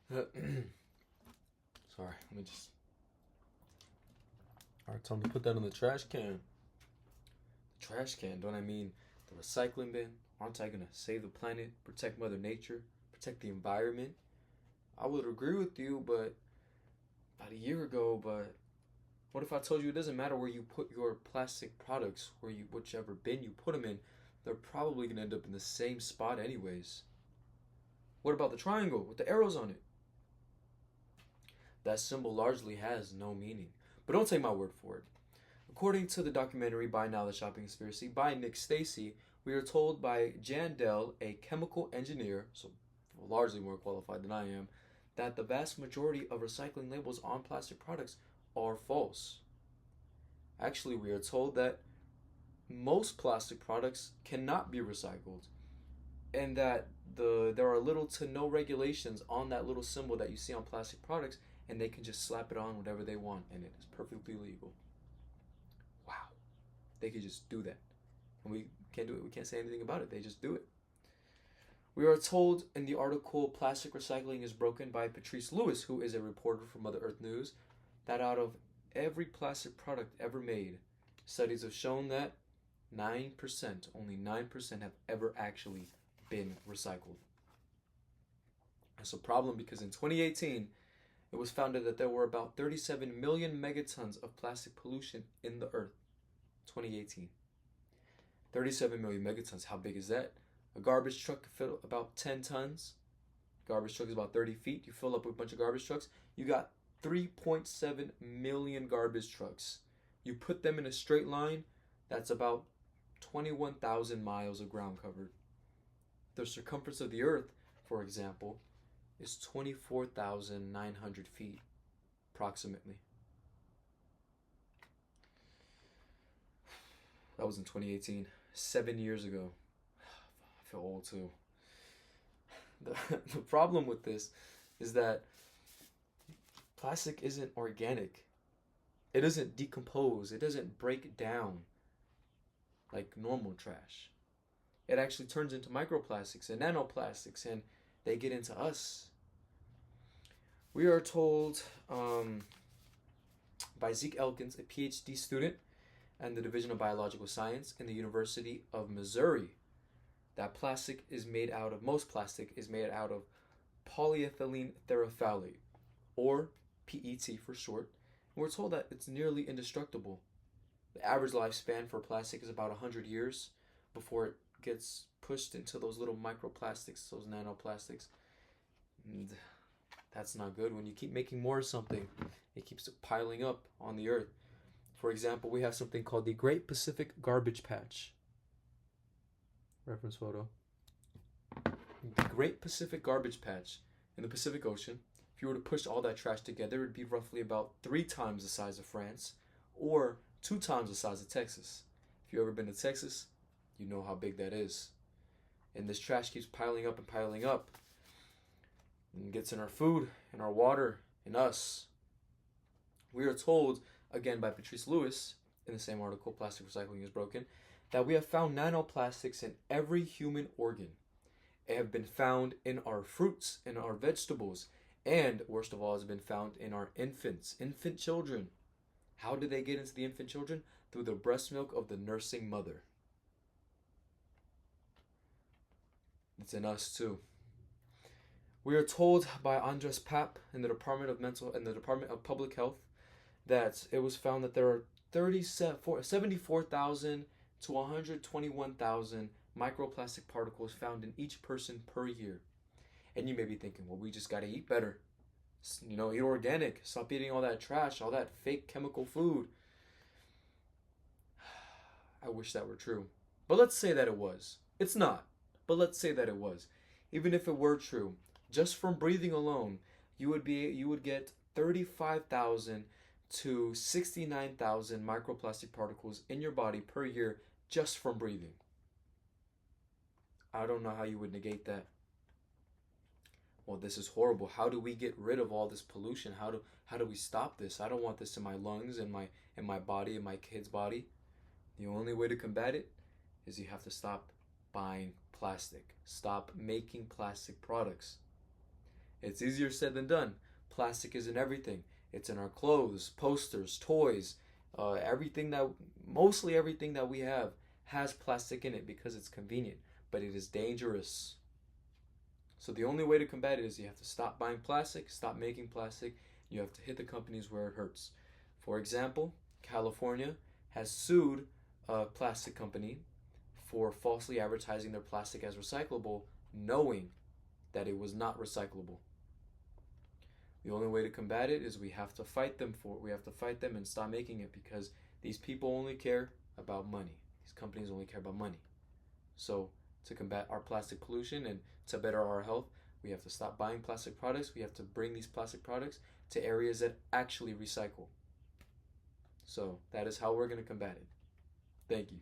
Sorry, let me just. Alright, tell them to put that in the trash can. The trash can, don't I mean the recycling bin? Aren't I gonna save the planet, protect Mother Nature, protect the environment? I would agree with you, but about a year ago, but what if I told you it doesn't matter where you put your plastic products, where you whichever bin you put them in, they're probably gonna end up in the same spot anyways. What about the triangle with the arrows on it? That symbol largely has no meaning. But don't take my word for it. According to the documentary Buy Now the Shopping Conspiracy by Nick Stacy, we are told by Jan Dell, a chemical engineer, so largely more qualified than I am, that the vast majority of recycling labels on plastic products are false. Actually, we are told that most plastic products cannot be recycled and that there are little to no regulations on that little symbol that you see on plastic products, and they can just slap it on whatever they want and it is perfectly legal. Wow. They could just do that. And we can't do it. We can't say anything about it. They just do it. We are told in the article Plastic Recycling is Broken by Patrice Lewis, who is a reporter for Mother Earth News, that out of every plastic product ever made, studies have shown that 9%, only 9% have ever actually been recycled. That's a problem because in 2018, it was found that there were about 37 million megatons of plastic pollution in the earth. 2018. 37 million megatons. How big is that? A garbage truck could fill about 10 tons. Garbage truck is about 30 feet. You fill up with a bunch of garbage trucks. You got 3.7 million garbage trucks. You put them in a straight line, that's about 21,000 miles of ground covered. The circumference of the earth, for example, is 24,900 feet, approximately. That was in 2018, 7 years ago. I feel old too. The problem with this is that plastic isn't organic. It doesn't decompose. It doesn't break down like normal trash. It actually turns into microplastics and nanoplastics, and they get into us. We are told by Zeke Elkins, a PhD student and the Division of Biological Science in the University of Missouri, that most plastic is made out of polyethylene terephthalate, or PET for short. And we're told that it's nearly indestructible. The average lifespan for plastic is about 100 years before it gets pushed into those little microplastics, those nanoplastics. And that's not good. When you keep making more of something, it keeps piling up on the earth. For example, we have something called the Great Pacific Garbage Patch. Reference photo. The Great Pacific Garbage Patch in the Pacific Ocean. If you were to push all that trash together, it'd be roughly about 3 times the size of France, or 2 times the size of Texas. If you've ever been to Texas, you know how big that is. And this trash keeps piling up and gets in our food, in our water, in us. We are told, again by Patrice Lewis, in the same article, Plastic Recycling is Broken, that we have found nanoplastics in every human organ. They have been found in our fruits, in our vegetables, and worst of all, has been found in our infant children. How did they get into the infant children? Through the breast milk of the nursing mother. It's in us too. We are told by Andres Papp in the Department of Public Health that it was found that there are 74,000 to 121,000 microplastic particles found in each person per year. And you may be thinking, well, we just got to eat better. Eat organic. Stop eating all that trash, all that fake chemical food. I wish that were true. But let's say that it was. It's not. But let's say that it was. Even if it were true, just from breathing alone, you would get 35,000 to 69,000 microplastic particles in your body per year just from breathing. I don't know how you would negate that. Well, this is horrible. How do we get rid of all this pollution? How do we stop this? I don't want this in my lungs, in my body, in my kid's body. The only way to combat it is you have to stop buying plastic. Stop making plastic products. It's easier said than done. Plastic is in everything. It's in our clothes, posters, toys, mostly everything that we have has plastic in it because it's convenient, but it is dangerous. So the only way to combat it is you have to stop buying plastic, stop making plastic. You have to hit the companies where it hurts. For example, California has sued a plastic company for falsely advertising their plastic as recyclable, knowing that it was not recyclable. The only way to combat it is we have to fight them and stop making it because these people only care about money. These companies only care about money. So to combat our plastic pollution and to better our health, we have to stop buying plastic products. We have to bring these plastic products to areas that actually recycle. So that is how we're going to combat it. Thank you.